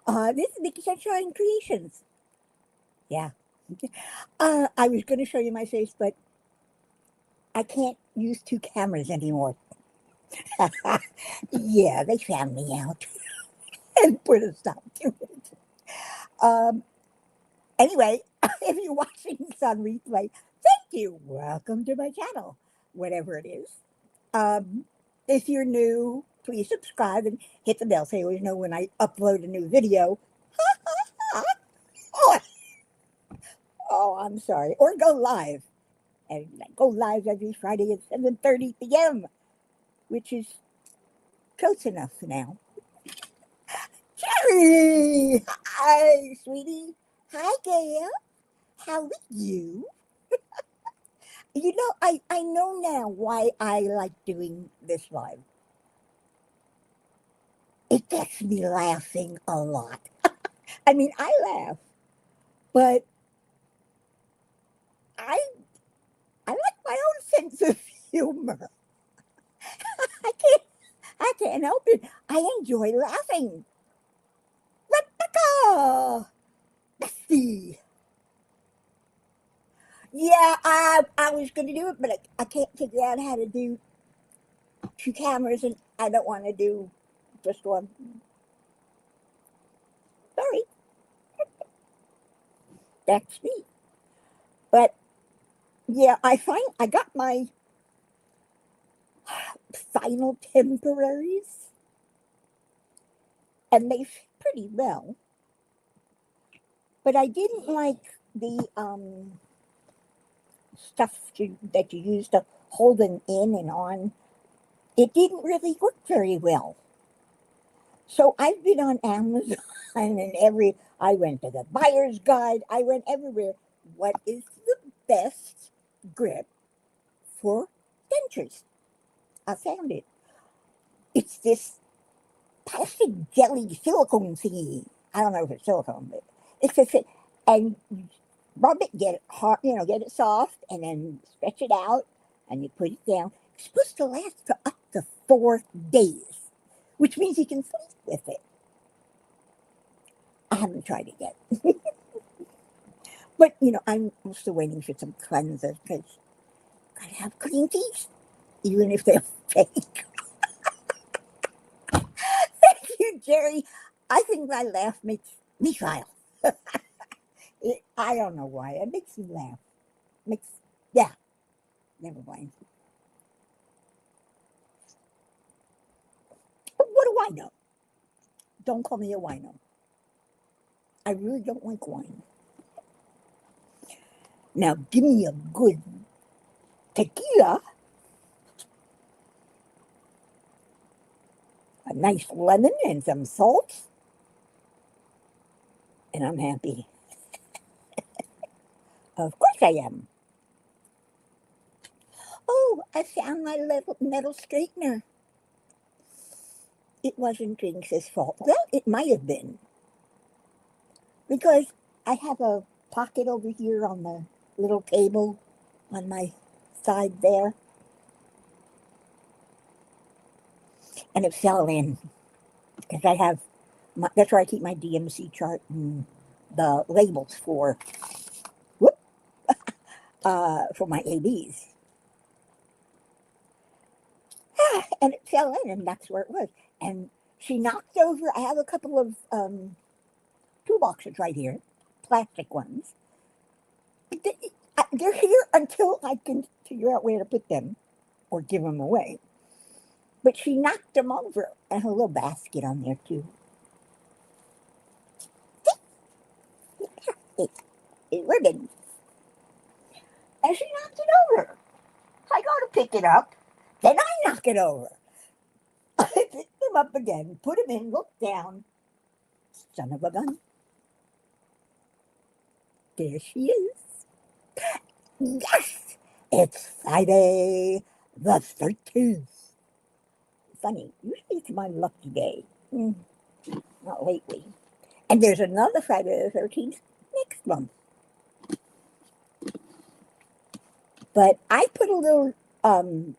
This is Nikki Sunshine Creations. Yeah. I was going to show you my face, but I can't use two cameras anymore. Yeah, they found me out and put a stop to it. Um, anyway, if you're watching this on replay, thank you. Welcome to my channel, whatever it is. Um, if you're new, please subscribe and hit the bell so you always know when I upload a new video. Oh, oh, I'm sorry. Or go live. And I go live every Friday at 7:30 p.m., which is close enough now. Jerry! Hi, sweetie. Hi, Gail. How are you? You know, I know now why I like doing this live. It gets me laughing a lot. I mean, I laugh, but I I like my own sense of humor. I can't I can't help it. I enjoy laughing. Rebecca! Let's see. Yeah, I was going to do it, but I can't figure out how to do two cameras, and I don't want to do just one. Sorry, that's me. But yeah, I got my final temporaries, and they fit pretty well. But I didn't like the stuff that you use to hold them in and on. It didn't really work very well. So I've been on Amazon and I went to the buyer's guide, I went everywhere. What is the best grip for dentures? I found it. It's this plastic jelly silicone thingy. I don't know if it's silicone, but it's just, and you rub it, get it hard, get it soft, and then stretch it out, and you put it down. It's supposed to last for up to 4 days, which means you can sleep with it. I haven't tried it yet. But, I'm still waiting for some cleansers because gotta have clean teeth, even if they're fake. Thank you, Jerry. I think my laugh makes me smile. I don't know why. It makes me laugh. Makes, yeah, never mind. But what do I know? Don't call me a wino. I really don't like wine. Now, give me a good tequila, a nice lemon, and some salt, and I'm happy. Of course I am. Oh, I found my little metal straightener. It wasn't Jinx's fault. Well, it might have been. Because I have a pocket over here on the little table on my side there. And it fell in. Because that's where I keep my DMC chart and the labels for my ABs. And it fell in, and that's where it was. And she knocked over, I have a couple of toolboxes right here, plastic ones. They're here until I can figure out where to put them or give them away. But she knocked them over, and her little basket on there, too. It's ribbon. And she knocked it over. I go to pick it up, then I knock it over. I pick them up again, put them in, look down. Son of a gun. There she is. Yes! It's Friday the 13th. Funny, usually it's my lucky day. Not lately. And there's another Friday the 13th next month. But I put a little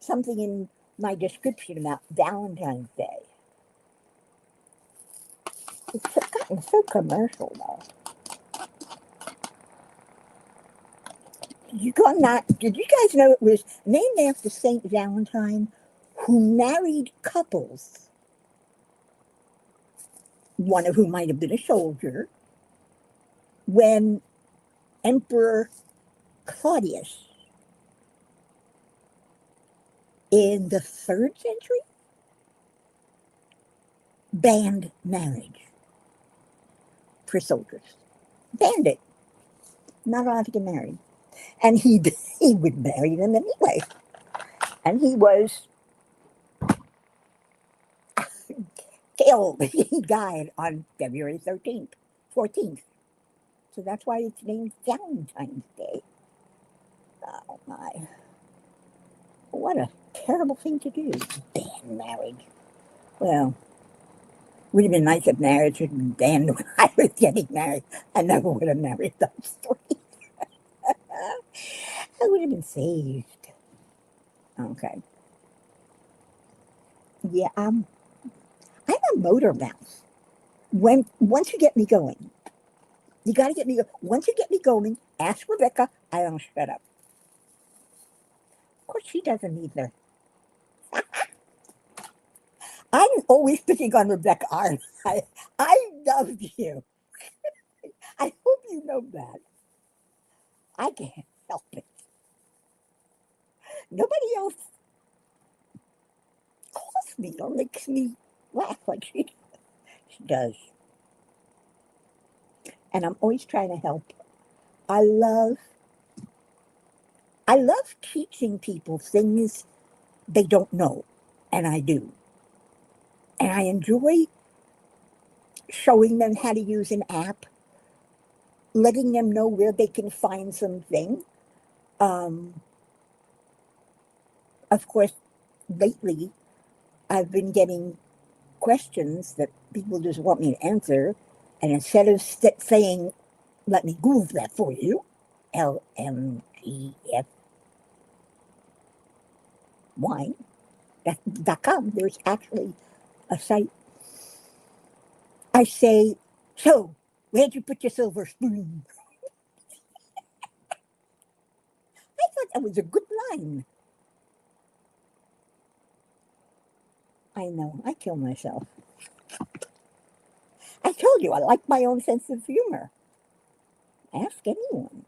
something in my description about Valentine's Day. It's gotten so commercial, though. Did you guys know it was named after Saint Valentine, who married couples, one of whom might have been a soldier, when Emperor Claudius in the 3rd century banned marriage for soldiers. Banned it. Not allowed to get married. And he would marry them anyway. And he was killed. He died on February 14th. So that's why it's named Valentine's Day. Oh my. What a terrible thing to do. Ban marriage. Well, would have been nice if marriage had been banned when I was getting married. I never would have married those three. I would have been saved. Okay. Yeah, I'm a motor mouse. Once you get me going, you got to get me. Once you get me going, ask Rebecca. I don't shut up. Of course, she doesn't either. I'm always picking on Rebecca, aren't I? I love you. I hope you know that. I can't help it. Nobody else calls me or makes me laugh like she does. And I'm always trying to help. I love teaching people things they don't know, and I do. And I enjoy showing them how to use an app, letting them know where they can find something. Of course, lately, I've been getting questions that people just want me to answer. And instead of saying, let me Google that for you, LMGF wine.com, there's actually a site. I say, so, where'd you put your silver spoon? I thought that was a good line. I know, I kill myself. I told you, I like my own sense of humor. Ask anyone.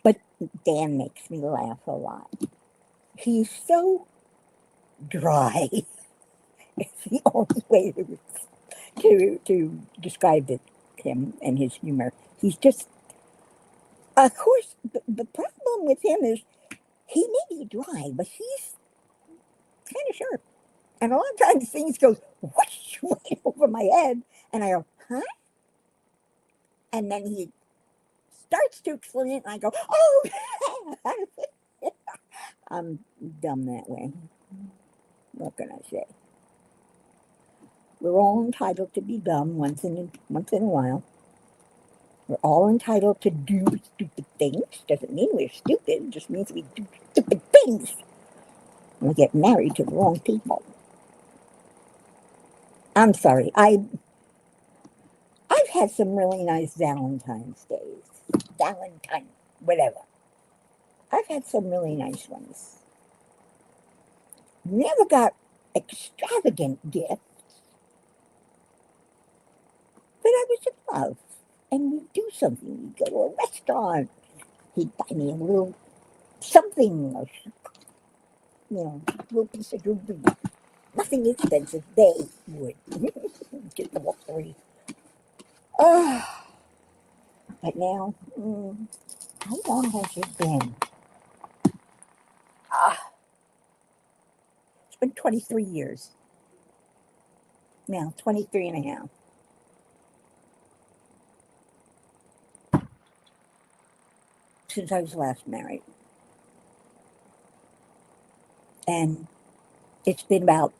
But Dan makes me laugh a lot. He's so dry. It's the only way to describe him and his humor. He's just, of course, the problem with him is he may be dry, but he's kind of sharp. And a lot of times things go whoosh way over my head, and I go, huh? And then he starts to explain it, and I go, oh, I'm dumb that way. What can I say? We're all entitled to be dumb once in a while. We're all entitled to do stupid things. Doesn't mean we're stupid. It just means we do stupid things. And we get married to the wrong people. I'm sorry. I've had some really nice Valentine's days. Valentine, whatever. I've had some really nice ones. Never got extravagant gifts, but I was in love. And we'd do something. We'd go to a restaurant. He'd buy me a little something, a little piece of jewelry. Nothing expensive. They would get the all three. But now, how long has it been? It's been 23 years. Now, 23 and a half. Since I was last married. And it's been about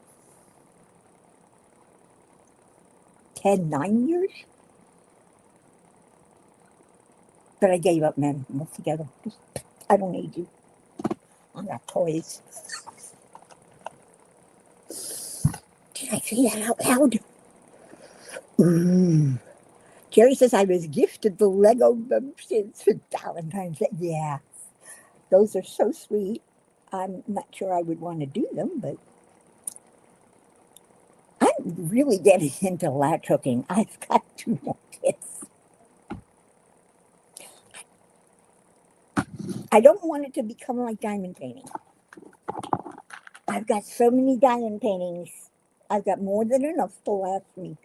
9 years that I gave up men altogether. I don't need you. I got toys. Did I say that out loud? Jerry says I was gifted the Lego lampshades for Valentine's Day. Yeah, those are so sweet. I'm not sure I would want to do them, but I'm really getting into latch hooking. I've got 2 more kids. I don't want it to become like diamond painting. I've got so many diamond paintings. I've got more than enough to last me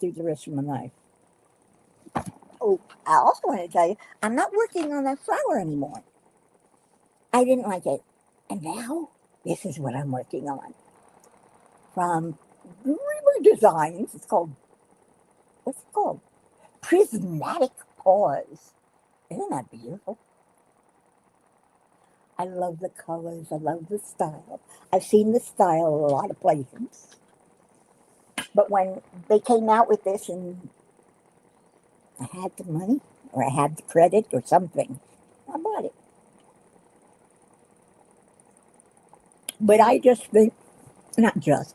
through the rest of my life. Oh, I also want to tell you, I'm not working on that flower anymore. I didn't like it. And now, this is what I'm working on. From River Designs, it's called, what's it called? Prismatic Pause. Isn't that beautiful? I love the colors. I love the style. I've seen the style a lot of places. But when they came out with this and I had the money or I had the credit or something, I bought it. But I just think, not just,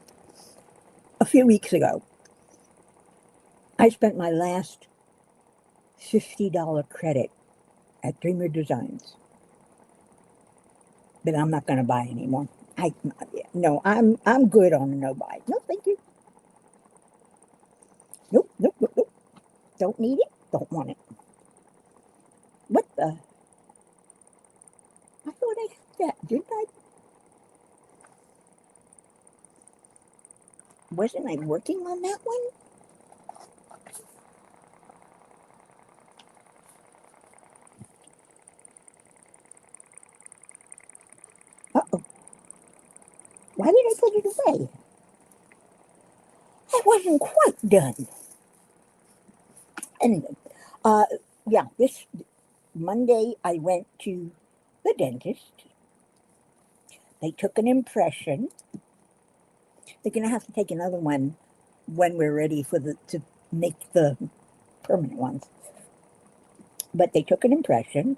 a few weeks ago, I spent my last $50 credit at Dreamer Designs. But I'm not going to buy anymore. No, I'm good on a no buy. No, thank you. Nope, nope, nope, nope. Don't need it. Don't want it. What the? I thought I had that, didn't I? Wasn't I working on that one? Uh-oh. Why did I put it away? I wasn't quite done. Anyway, uh, yeah, this Monday I went to the dentist. They took an impression. They're going to have to take another one when we're ready to make the permanent ones. But they took an impression,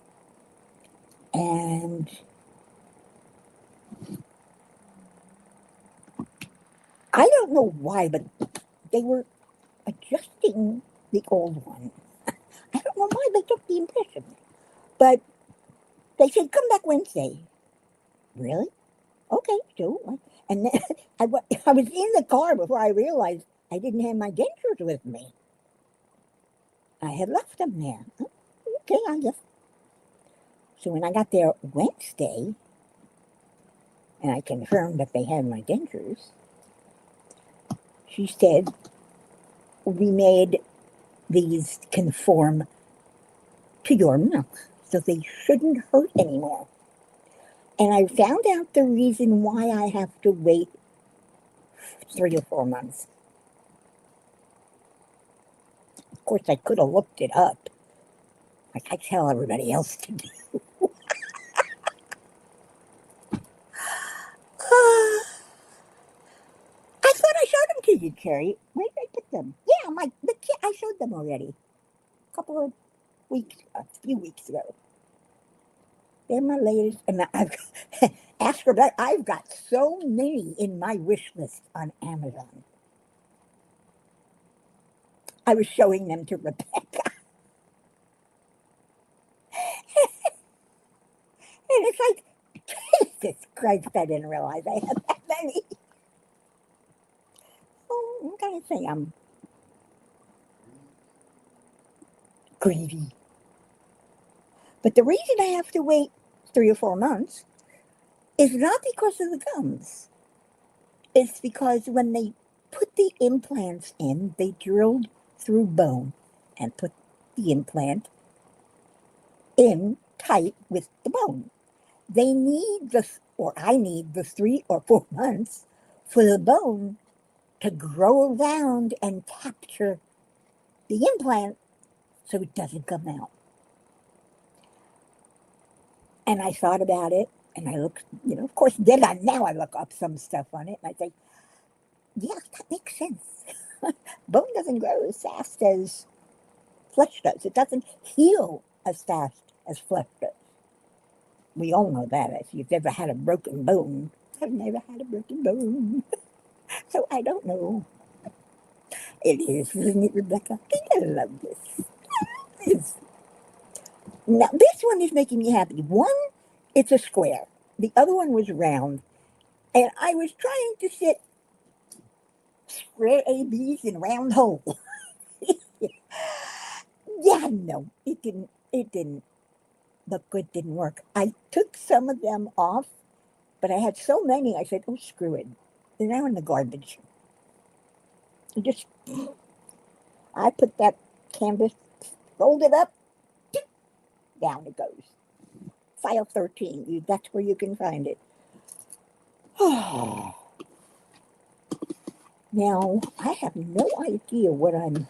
and I don't know why, but they were adjusting the old one. I don't know why they took the impression. But they said, come back Wednesday. Really? Okay, so. And then I was in the car before I realized I didn't have my dentures with me. I had left them there. Okay, I guess. So when I got there Wednesday, and I confirmed that they had my dentures, she said, we made these conform to your mouth, so they shouldn't hurt anymore. And I found out the reason why I have to wait 3 or 4 months. Of course, I could have looked it up, like I tell everybody else to do. I thought I showed them to you, Carrie. Where did I put them? Yeah, I showed them already. A couple of weeks, a few weeks ago. They're my latest, and I've ask her that. I've got so many in my wish list on Amazon. I was showing them to Rebecca, and it's like, Jesus Christ, I didn't realize I had that many. Oh, I'm gonna say I'm greedy. But the reason I have to wait 3 or 4 months is not because of the gums. It's because when they put the implants in, they drilled through bone and put the implant in tight with the bone. They need I need the 3 or 4 months for the bone to grow around and capture the implant so it doesn't come out. And I thought about it, and I looked, of course, now I look up some stuff on it, and I say, yeah, that makes sense. Bone doesn't grow as fast as flesh does. It doesn't heal as fast as flesh does. We all know that. If you've ever had a broken bone, I've never had a broken bone. So I don't know. It is, isn't it, Rebecca? I love this. This. Now, this one is making me happy. One, it's a square. The other one was round. And I was trying to fit square ABs in round hole. Yeah, no, it didn't. It didn't look good. Didn't work. I took some of them off, but I had so many. I said, "Oh, screw it! They're now in the garbage." I just, I put that canvas, rolled it up, down it goes. File 13. That's where you can find it. Now, I have no idea what I'm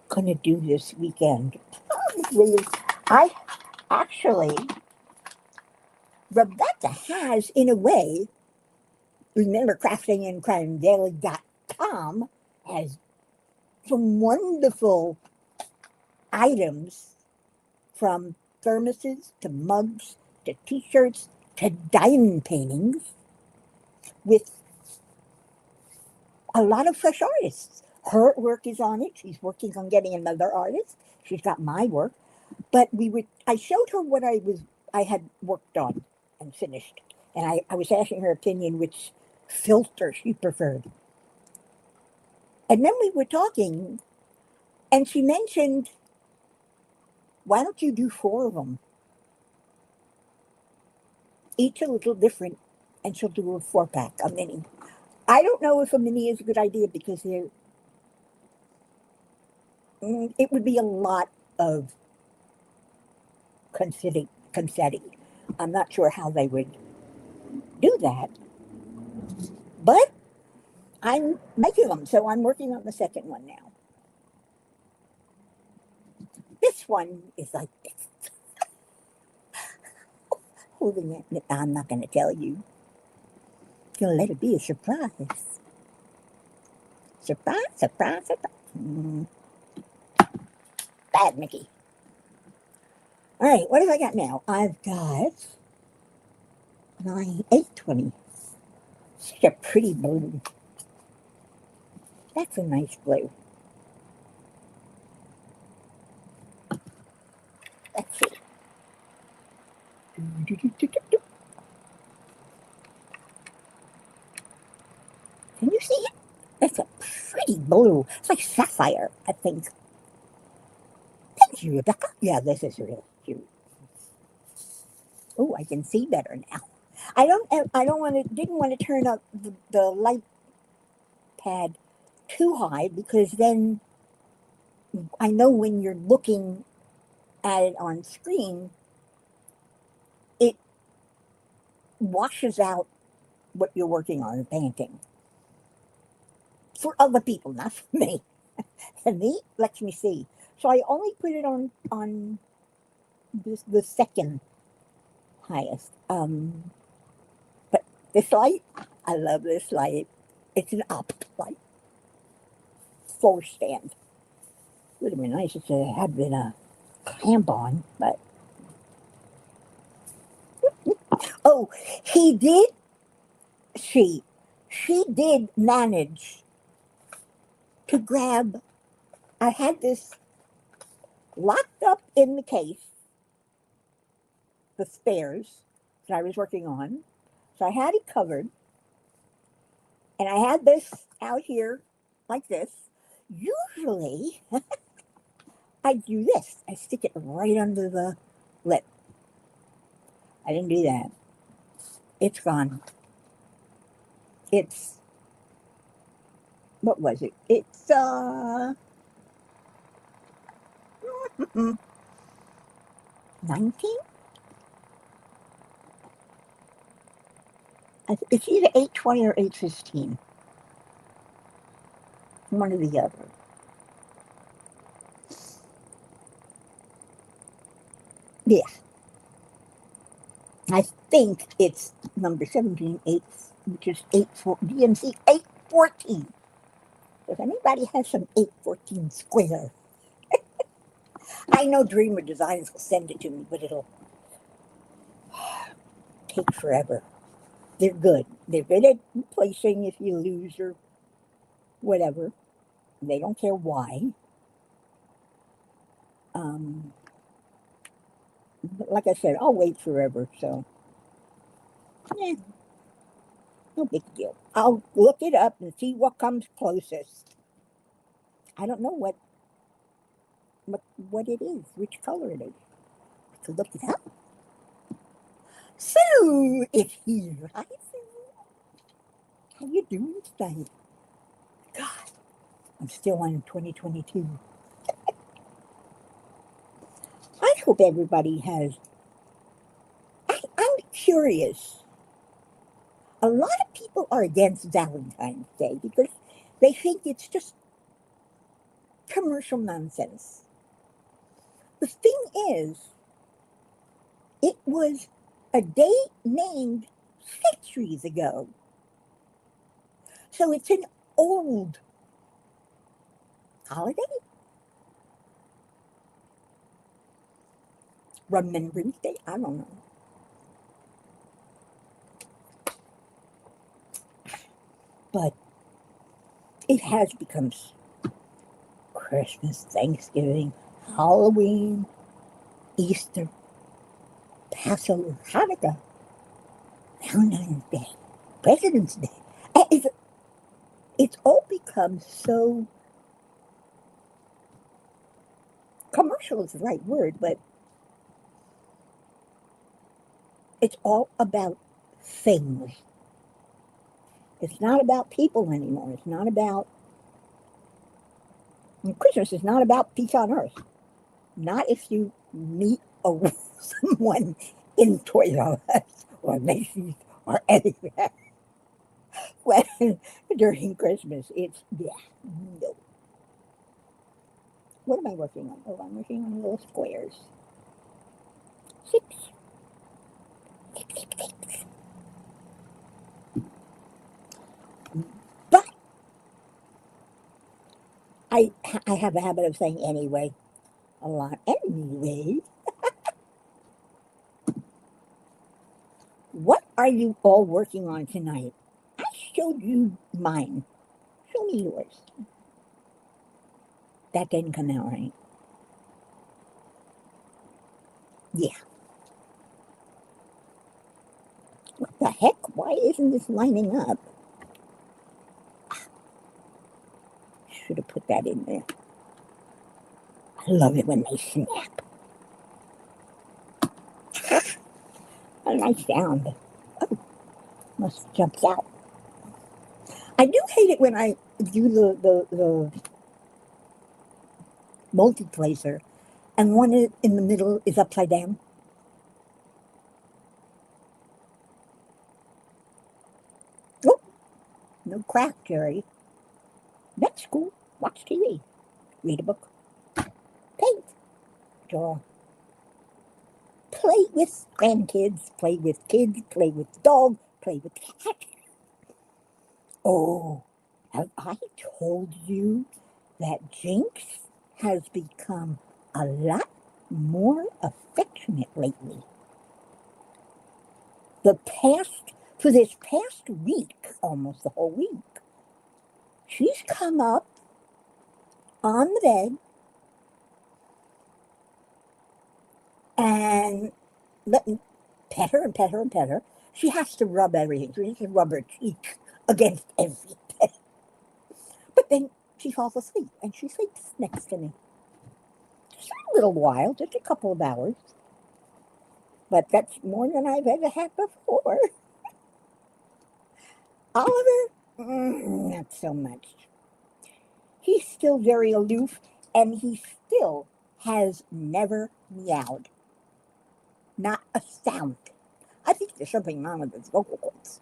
going to do this weekend. Probably, I actually, Rebecca has, in a way, remember craftingandcrimedaily.com has some wonderful items from thermoses to mugs to t-shirts to diamond paintings with a lot of fresh artists. Her work is on it. She's working on getting another artist. She's got my work. But I showed her what I had worked on and finished. And I was asking her opinion which filter she preferred. And then we were talking, and she mentioned, why don't you do 4 of them? Each a little different, and she'll do a 4-pack, a mini. I don't know if a mini is a good idea because it would be a lot of confetti. I'm not sure how they would do that, but I'm making them, so I'm working on the second one now. This one is like this. Holding it, I'm not going to tell you. Gonna let it be a surprise. Surprise, surprise, surprise. Bad Mickey. All right, what have I got now? I've got 820. Such a pretty blue. That's a nice blue. Let's see. Can you see it? That's a pretty blue. It's like sapphire, I think. Thank you, Rebecca. Yeah, this is really cute. Oh, I can see better now. Didn't want to turn up the light pad too high because then I know when you're looking at it on screen, it washes out what you're working on, the painting. For other people, not for me. And me lets me see. So I only put it on the second highest. But this light, I love this light. It's an optic light. 4 stand. Would have been nice if it had been a clamp on, but oh, he did. She did manage to grab. I had this locked up in the case, the spares that I was working on. So I had it covered, and I had this out here like this. Usually, I do this. I stick it right under the lip. I didn't do that. It's gone. It's what was it? It's 19. It's either 820 or 815. One or the other. Yes. I think it's number 17, 8, which is DMC 814. If anybody has some 814 square, I know Dreamer Designs will send it to me, but it'll take forever. They're good. They're good at replacing if you lose or whatever. They don't care why. Um, like I said, I'll wait forever, so yeah, no big deal. I'll look it up and see what comes closest. I don't know what it is, which color it is. To look it up. So it's here. Hi, Sue. How you doing today? God, I'm still on 2022. I hope everybody has. I'm curious. A lot of people are against Valentine's Day because they think it's just commercial nonsense. The thing is, it was a date named centuries ago. So it's an old holiday. Remembrance Day? I don't know. But it has become Christmas, Thanksgiving, Halloween, Easter, Passover, Hanukkah, Valentine's Day, President's Day. It's all become so commercial is the right word, but it's all about things. It's not about people anymore. It's not about Christmas is not about peace on earth. Not if you meet someone in Toys R Us or Macy's or anywhere. When during Christmas, it's yeah, no. What am I working on? Oh, I'm working on little squares. Six. But I have a habit of saying anyway a lot. Anyway, what are you all working on tonight? I showed you mine. Show me yours. That didn't come out right. Yeah. What the heck? Why isn't this lining up? Should have put that in there. I love it when they snap. A nice sound. Oh, must have jumped out. I do hate it when I do the multiplacer and one in the middle is upside down. Oh, no crack, Jerry. That's cool. Watch TV. Read a book. Paint. Draw. Play with grandkids. Play with kids. Play with dog. Play with cat. Oh, have I told you that Jinx has become a lot more affectionate lately? For this past week, almost the whole week, she's come up on the bed and let me pet her and pet her and pet her. She has to rub everything. She has to rub her cheek against everything. But then she falls asleep and she sleeps next to me. Just a little while, just a couple of hours. But that's more than I've ever had before. Oliver, not so much. He's still very aloof, and he still has never meowed. Not a sound. I think there's something wrong with his vocal cords.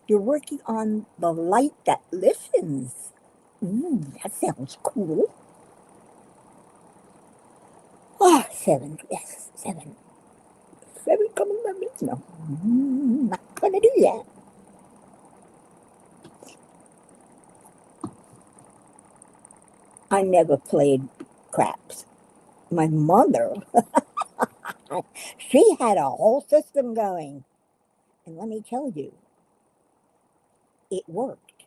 You're working on the light that listens. That sounds cool. Ah, 7. Yes, 7. 7 coming numbers. No, not gonna do that. I never played craps. My mother, she had a whole system going. And let me tell you, it worked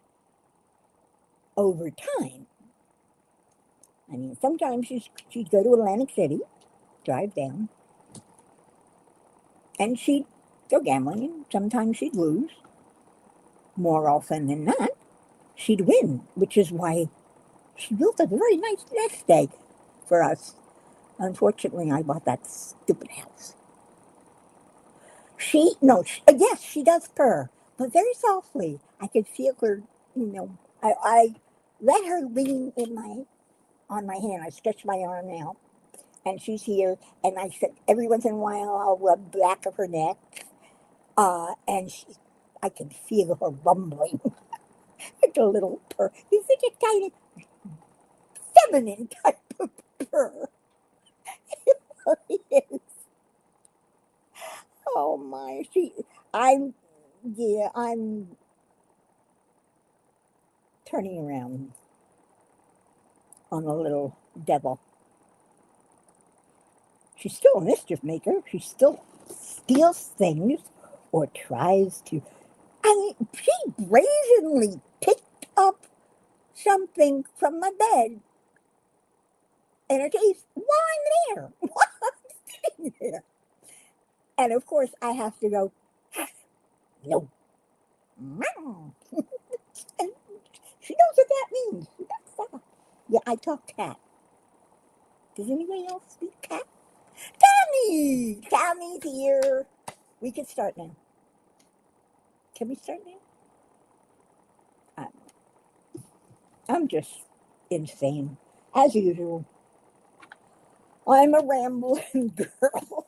over time. I mean, sometimes she'd go to Atlantic City, drive down, and she'd go gambling, and sometimes she'd lose. More often than not, she'd win, which is why she built a very nice nest egg for us. Unfortunately, I bought that stupid house. Yes, she does purr, but very softly. I could feel her, I let her lean on my hand. I stretch my arm out, and she's here, and I said, every once in a while, I'll rub the back of her neck, and I can feel her rumbling. It's a little purr. It's such a tiny, feminine type of purr. It is. Oh my, I'm turning around on the little devil. She's still a mischief maker. She still steals things or tries to. I mean, she brazenly picked up something from my bed and her case while I'm there. While I'm sitting there. And of course, I have to go, no. And she knows what that means. Yeah, I talk cat. Does anybody else speak cat? Tommy! Tommy's here. We can start now. Can we start now? I'm just insane. As usual. I'm a rambling girl.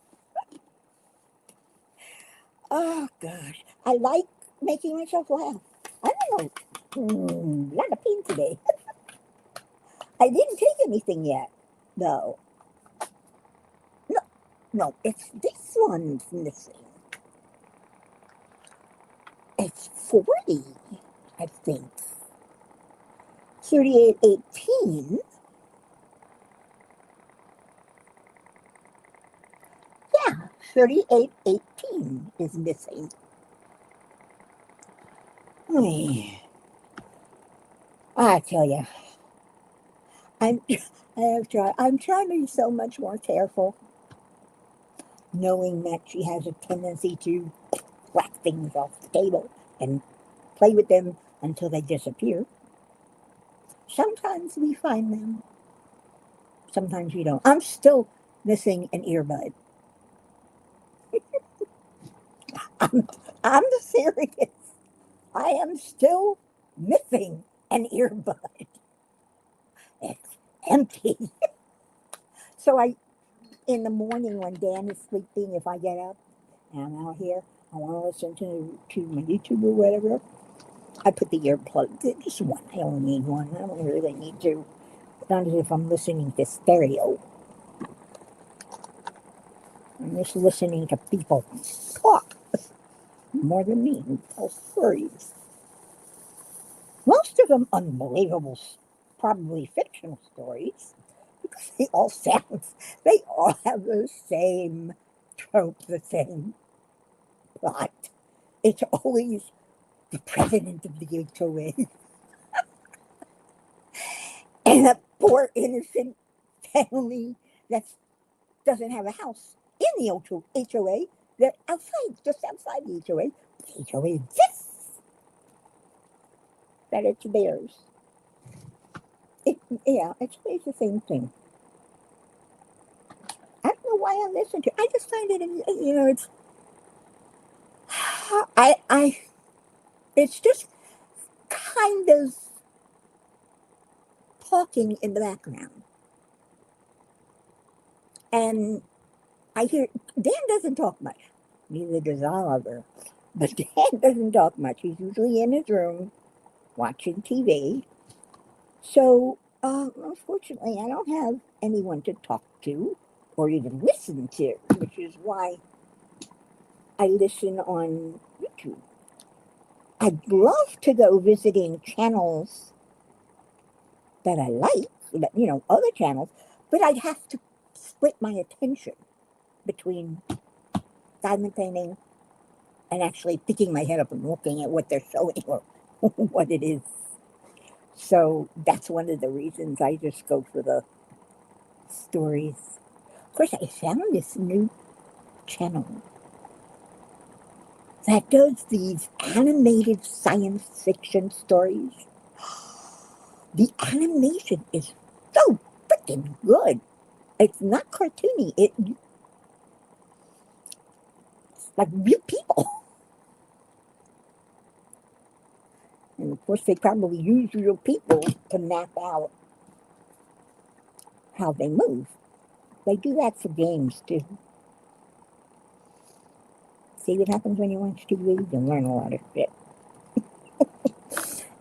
Oh, gosh. I like making myself laugh. I don't know. Not a pain today. I didn't take anything yet, though. No, it's this one's missing. It's 40, I think. 3818. Yeah, 3818 is missing. I tell you, I'm, I'm trying to be so much more careful, knowing that she has a tendency to whack things off the table and play with them until they disappear. Sometimes we find them, sometimes we don't. I'm still missing an earbud. I'm, I'm serious. I am still missing an earbud. It's empty. So in the morning when Dan is sleeping, if I get up and I'm out here, I want to listen to my YouTube or whatever, I put the earplug, just one. I only need one. I don't really need two. Not as if I'm listening to stereo. I'm just listening to people talk more than me. Tell stories. Most of them unbelievable, probably fictional stories, because they all have the same trope, the same plot. It's always the president of the HOA and a poor innocent family that doesn't have a house in the HOA. They're outside, just outside the HOA. The HOA insists that it's theirs. It's always the same thing. I don't know why I listen to it. I just find it, it's, it's just kind of talking in the background. And I hear, Dan doesn't talk much. Neither does Oliver. But Dan doesn't talk much. He's usually in his room watching TV. So, unfortunately, I don't have anyone to talk to or even listen to, which is why I listen on YouTube. I'd love to go visiting channels that I like, other channels, but I'd have to split my attention between diamond painting and actually picking my head up and looking at what they're showing or what it is. So that's one of the reasons I just go for the stories. Of course, I found this new channel that does these animated science fiction stories. The animation is so freaking good. It's not cartoony. It's like real people. And of course, they probably use real people to map out how they move. They do that for games too. See what happens when you watch TV? You learn a lot of shit.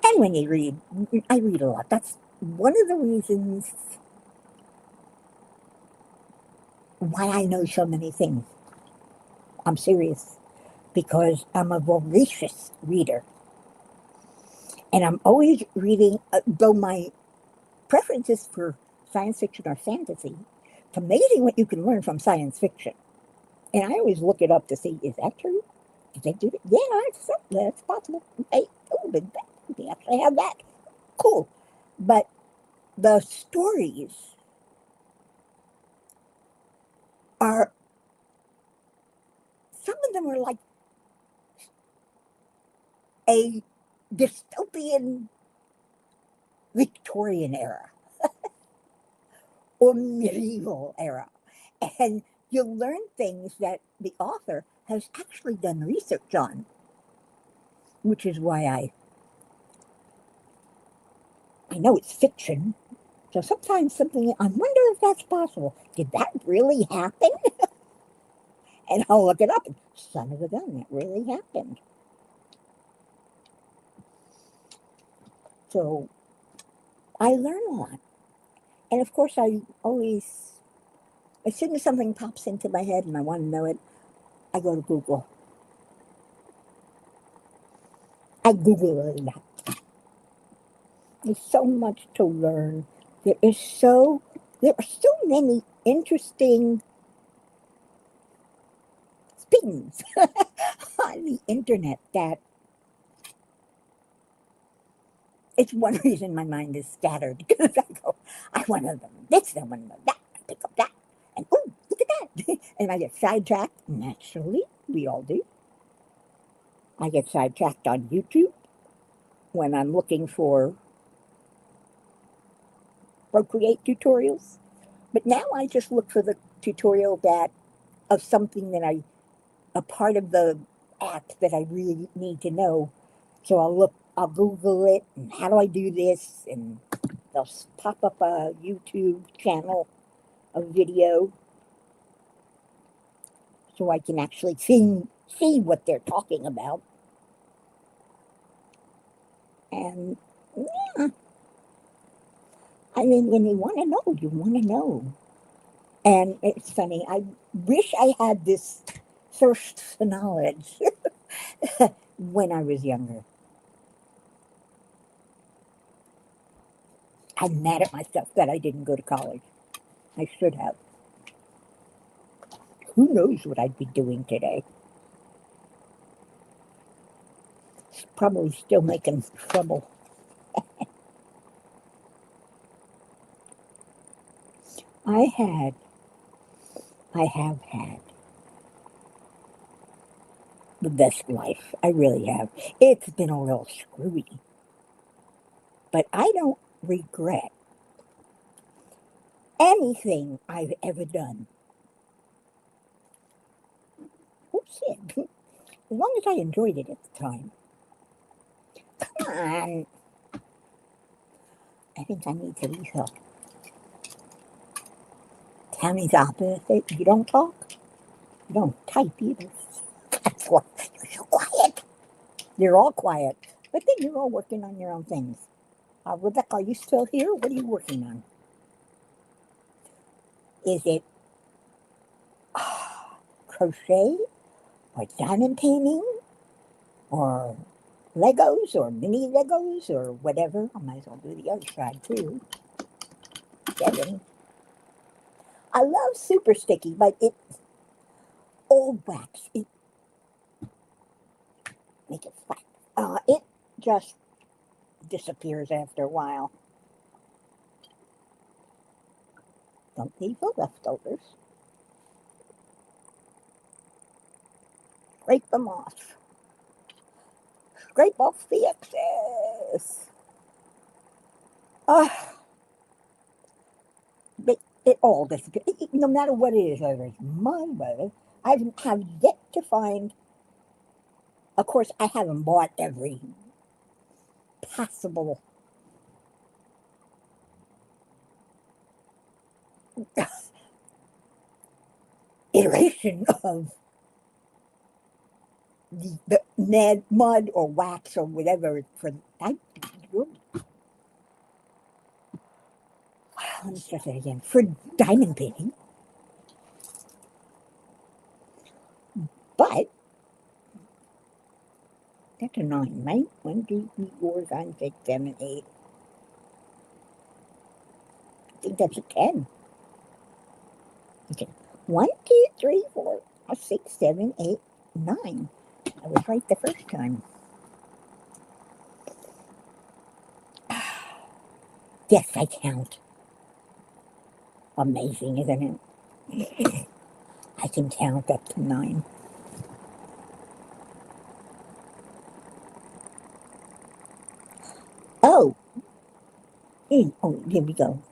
And when you read, I read a lot. That's one of the reasons why I know so many things. I'm serious. Because I'm a voracious reader. And I'm always reading, though my preference is for science fiction or fantasy. It's amazing what you can learn from science fiction. And I always look it up to see, is that true? Did they do that? Yeah, that's possible. They actually have that. Cool. But the stories are, some of them are like a dystopian Victorian era or medieval era. And you'll learn things that the author has actually done research on, which is why I know it's fiction. So sometimes something, I wonder if that's possible. Did that really happen? And I'll look it up and son of a gun, that really happened. So I learn a lot. And of course, I always, as soon as something pops into my head and I want to know it, I go to Google. I Google it. There's so much to learn. There are so many interesting things on the internet that it's one reason my mind is scattered because I want to know this, I want to know that, I pick up that, and oh, look at that. And I get sidetracked. Naturally, we all do. I get sidetracked on YouTube when I'm looking for Procreate tutorials. But now I just look for the tutorial that of something that a part of the app that I really need to know. So I'll Google it, and how do I do this? And they'll pop up a YouTube channel, a video, so I can actually see what they're talking about. And yeah, I mean, when you want to know, you want to know. And it's funny, I wish I had this thirst for knowledge when I was younger. I'm mad at myself that I didn't go to college. I should have. Who knows what I'd be doing today? Probably still making trouble. I had, I have had the best life. I really have. It's been a little screwy, but I don't regret anything I've ever done. Oops, as long as I enjoyed it at the time. Come on. I think I need to refill. Tammy's opposite. You don't talk. You don't type either. That's why you're so quiet. You're all quiet. But then you're all working on your own things. Rebecca, are you still here? What are you working on? Is it crochet or diamond painting or Legos or mini Legos or whatever? I might as well do the other side too. Seven. I love super sticky, but it's old wax. It make it flat. It just disappears after a while. Don't leave the leftovers. Scrape them off. Scrape off the excess. But it all disappears. No matter what it is, whether it's my way, I have yet to find. Of course, I haven't bought every possible iteration of the mud or wax or whatever for let me stress it again, for diamond painting. But that's a 9, right? 1, 2, 3, 4, 5, 6, 7, 8. I think that's a 10. Okay. 1, 2, 3, 4, 5, 6, 7, 8, 9. I was right the first time. Yes, I count. Amazing, isn't it? I can count up to 9. Oh. Oh, here we go.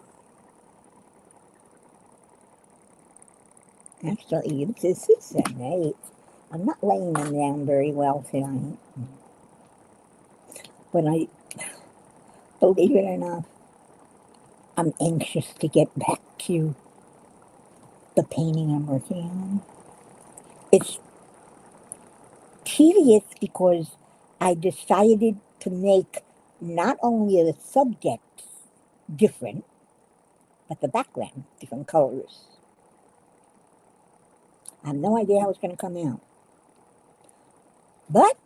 Actually, this is an 8. I'm not laying them down very well tonight. But believe it or not, I'm anxious to get back to the painting I'm working on. It's tedious because I decided to make not only the subjects different, but the background, different colors. I have no idea how it's going to come out. But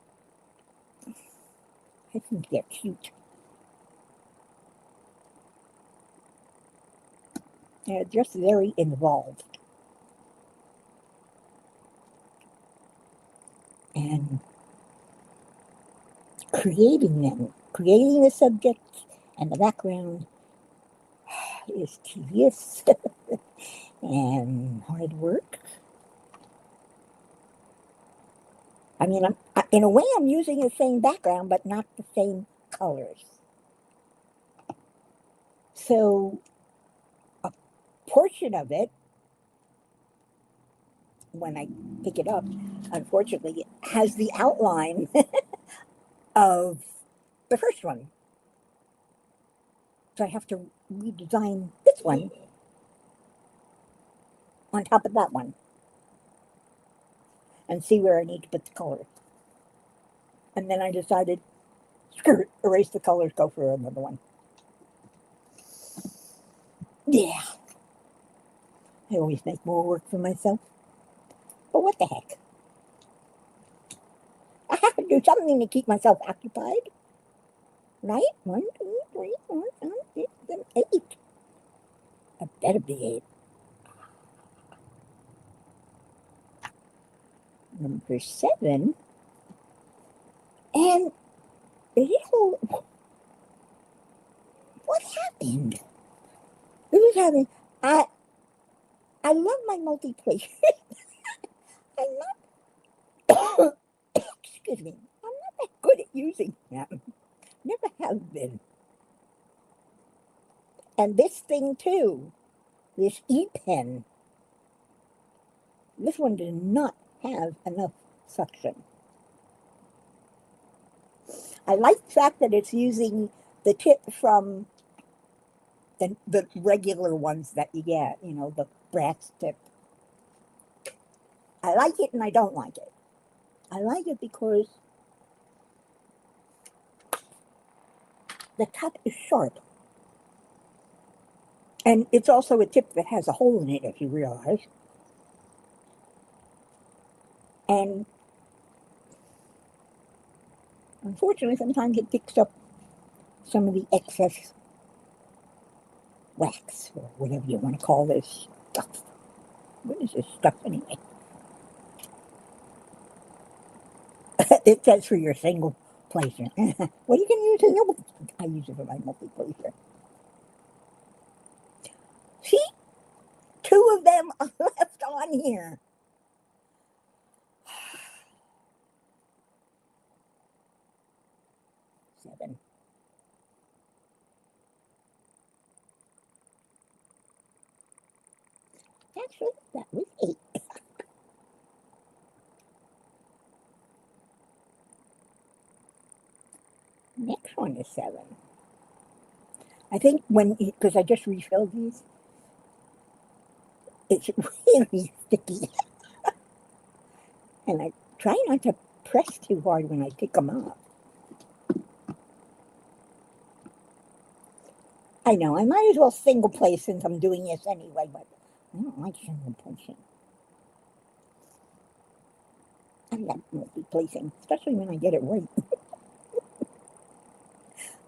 I think they're cute. They're just very involved. And creating the subjects and the background is tedious and hard work. I mean, in a way, I'm using the same background, but not the same colors. So a portion of it, when I pick it up, unfortunately, has the outline of the first one. So I have to redesign this one on top of that one and see where I need to put the color. And then I decided, screw it, erase the colors, go for another one. Yeah. I always make more work for myself. But what the heck? I have to do something to keep myself occupied. Right? 1, 2, 3, 4, 5, 6, 7, 8. I better be 8. Number 7. And what happened? It was happening. I love my multiplayer. I'm not, excuse me, I'm not that good at using them. Never have been. And this thing too, this E-pen, this one did not have enough suction. I like the fact that it's using the tip from the regular ones that you get, the brass tip. I like it and I don't like it. I like it because the top is sharp. And it's also a tip that has a hole in it, if you realize. And unfortunately, sometimes it picks up some of the excess wax, or whatever you want to call this stuff. What is this stuff anyway? It says for your single placer. What are you going to use it? No, I use it for my multi-placer. See? 2 of them are left on here. Seven. Actually, that was 8. Next one is 7. I think because I just refilled these, it's really sticky. And I try not to press too hard when I pick them up. I know, I might as well single place since I'm doing this anyway, but I don't like single placing. I like multi-placing, especially when I get it right.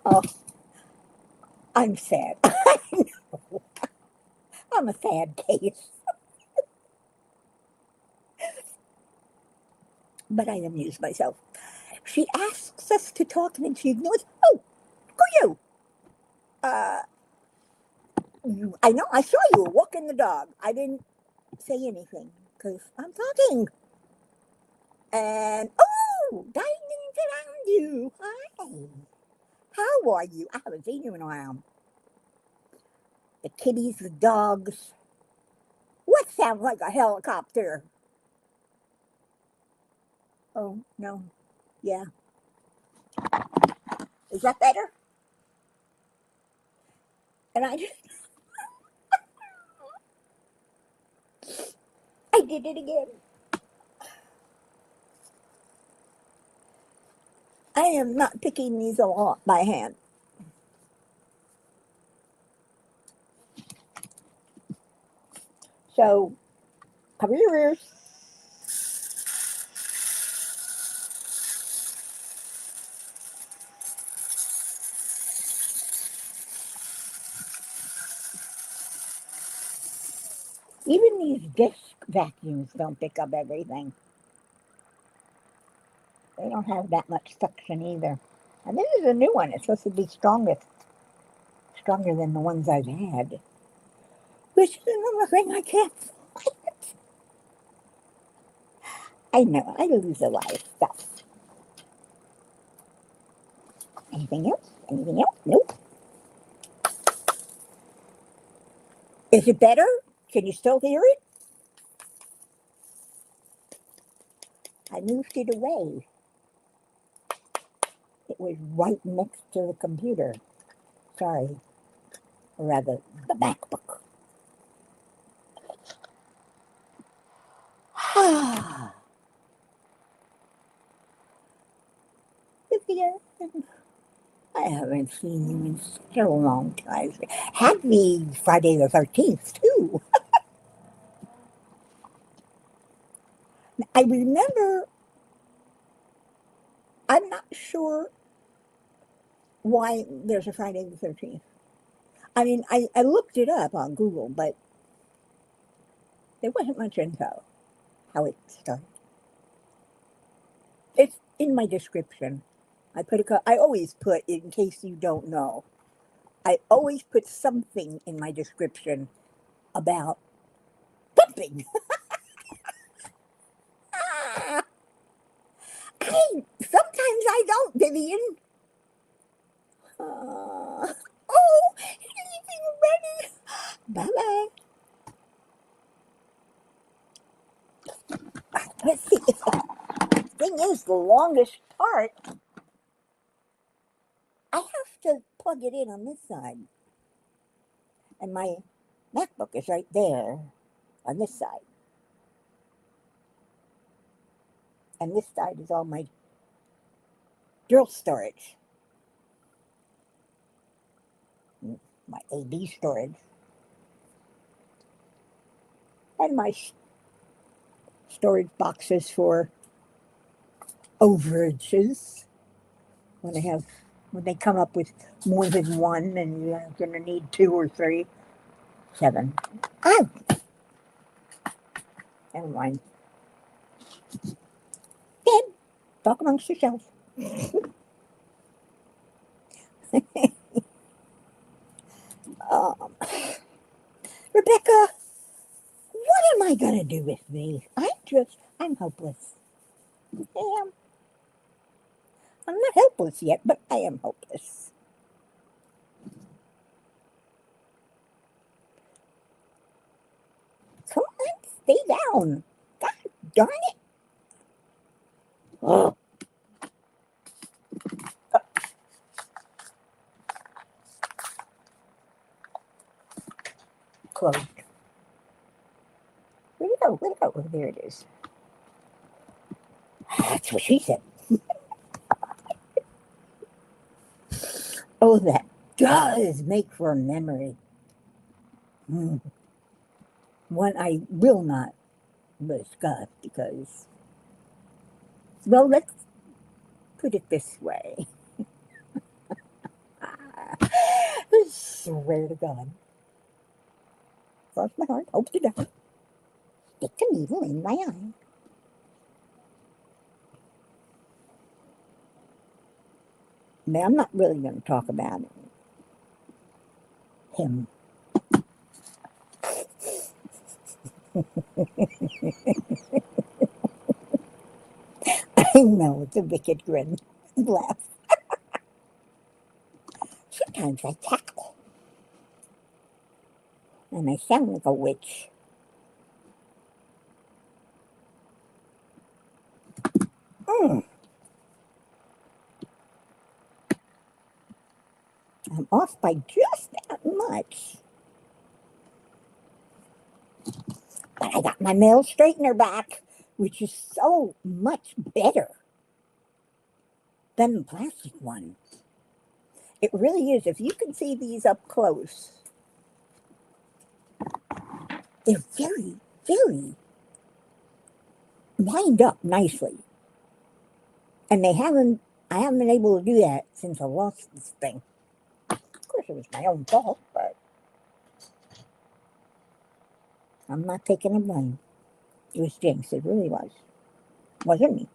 Oh, I'm sad. I know. I'm a sad case. But I amuse myself. She asks us to talk and then she ignores. Oh, who are you? I know, I saw you walking the dog. I didn't say anything because I'm talking. And, oh, diamonds around you. Hi. How are you? I haven't seen you in a while. The kitties, the dogs. What sounds like a helicopter? Oh, no. Yeah. Is that better? And I did it again. I am not picking these all up by hand. So, cover your ears. Even these disc vacuums don't pick up everything. They don't have that much suction either. And this is a new one. It's supposed to be stronger than the ones I've had. Which is another thing I can't find. I know, I lose a lot of stuff. Anything else? Anything else? Nope. Is it better? Can you still hear it? I moved it away. It was right next to the computer. Sorry. Or rather, the MacBook. I haven't seen you in such a long time. Happy Friday the 13th, too. I remember, I'm not sure why there's a Friday the 13th. I mean, I looked it up on Google, but there wasn't much info how it started. It's in my description. I always put, in case you don't know, I always put something in my description about something. Sometimes I don't, Vivian. Oh, anything ready? Bye-bye. Let's see. The thing is, the longest part, I have to plug it in on this side. And my MacBook is right there on this side. And this side is all my drill storage. My AD storage. And my storage boxes for overages. When they come up with more than one and you're going to need 2 or 3. 7. Oh! Never mind. Then, talk amongst yourselves. Um, Rebecca, what am I going to do with me? I'm hopeless. I am. I'm not helpless yet, but I am hopeless. Come on, stay down. God darn it. Oh, closed. Where'd it go? Where'd it go? Oh, there it is. That's what she said. Oh, that does make for a memory. Mm. One I will not discuss because, well, let's put it this way. I swear to God. Cross my heart, hope to die. Stick a needle in my eye. Now, I'm not really going to talk about him. I know it's a wicked grin. Laugh. Sometimes I cackle. And I sound like a witch. Mm. I'm off by just that much. But I got my nail straightener back, which is so much better than the plastic one. It really is. If you can see these up close, they're very, very lined up nicely. And I haven't been able to do that since I lost this thing. Of course, it was my own fault, but I'm not taking the blame. It was Jinx. It really was. Wasn't me.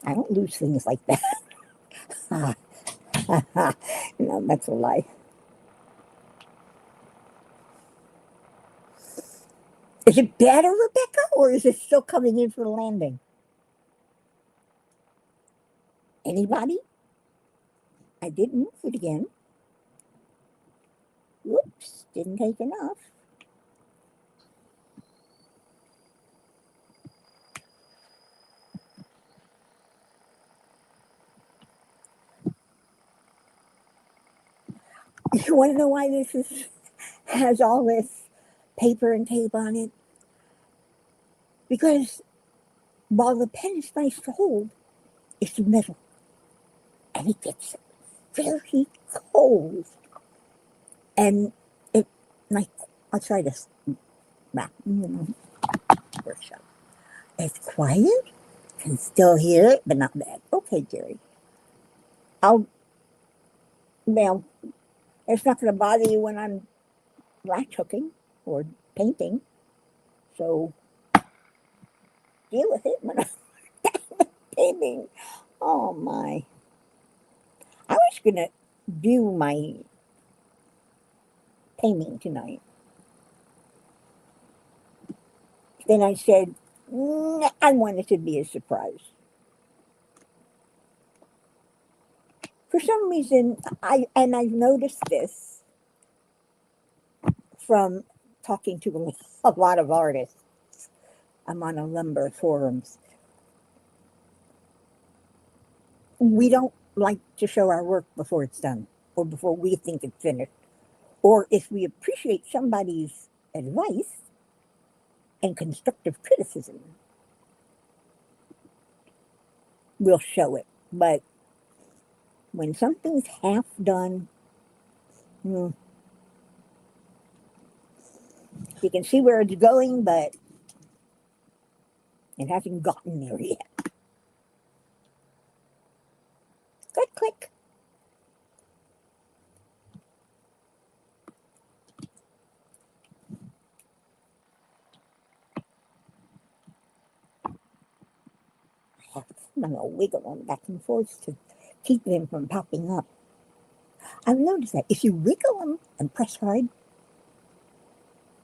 I don't lose things like that. No, that's a lie. Is it better, Rebecca, or is it still coming in for the landing? Anybody? I didn't move it again. Whoops, didn't take enough. You want to know why has all this paper and tape on it? Because while the pen is nice to hold, it's metal, and it gets very cold. And it, like, I'll try this. Workshop. It's quiet. Can still hear it, but not bad. Okay, Jerry. I'll. Well, it's not going to bother you when I'm latch hooking or painting. So deal with it when I'm painting. Oh my. I was going to do my painting tonight. Then I said, nah, I want it to be a surprise. For some reason, I've noticed this from talking to a lot of artists. I'm on a number of forums. We don't like to show our work before it's done or before we think it's finished. Or if we appreciate somebody's advice and constructive criticism, we'll show it. But when something's half done, you can see where it's going, but it hasn't gotten there yet. Click, click. I'm going to wiggle them back and forth to keep them from popping up. I've noticed that if you wiggle them and press hard,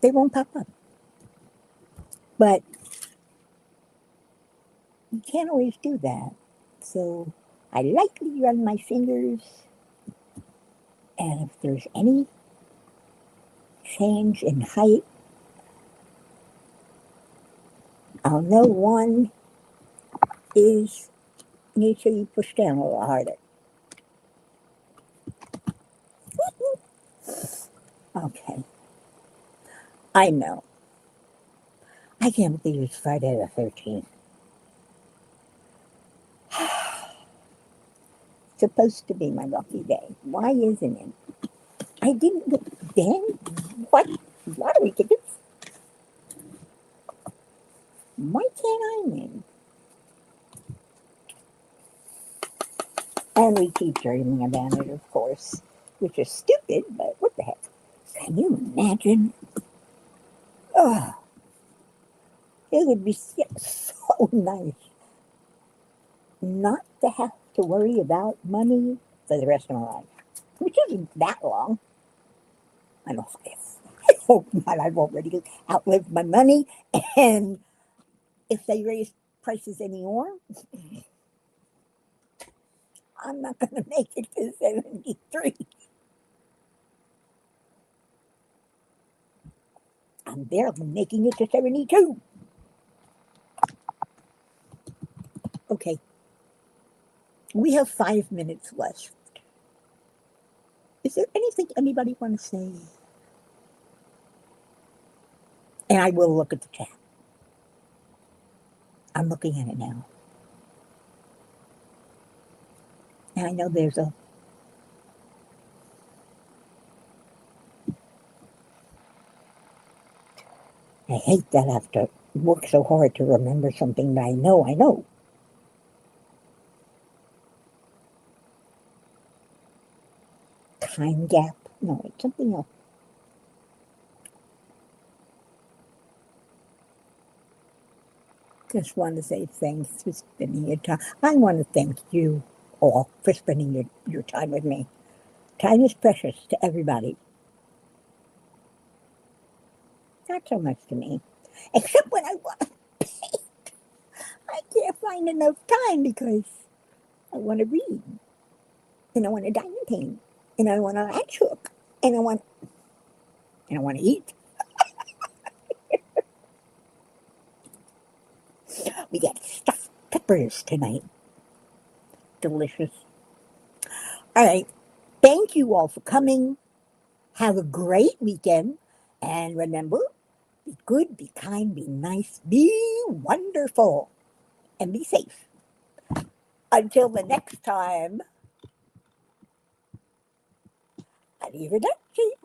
they won't pop up. But you can't always do that. So I lightly run my fingers, and if there's any change in height, I'll know one is needs to be pushed down a little harder. Okay. I know. I can't believe it's Friday the 13th. Supposed to be my lucky day. Why isn't it? I didn't get then. What? Lottery tickets? Why can't I win? And we keep dreaming about it, of course, which is stupid, but what the heck? Can you imagine? Oh, it would be so nice not to have to worry about money for the rest of my life, which isn't that long. I know I hope not. I've already outlived my money, and if they raise prices anymore, I'm not going to make it to 73. I'm barely making it to 72. Okay, we have 5 minutes left. Is there anything anybody want to say? And I will look at the chat. I'm looking at it now. And I know there's a... I hate that I have to work so hard to remember something that I know. Time gap? No, it's something else. Just want to say thanks for spending your time. I want to thank you all for spending your time with me. Time is precious to everybody. Not so much to me. Except when I want to paint. I can't find enough time because I want to read. And I want to diamond paint. And I want to latch hook. And I want to eat. We got stuffed peppers tonight. Delicious. All right. Thank you all for coming. Have a great weekend. And remember, be good, be kind, be nice, be wonderful, and be safe. Until the next time, arrivederci.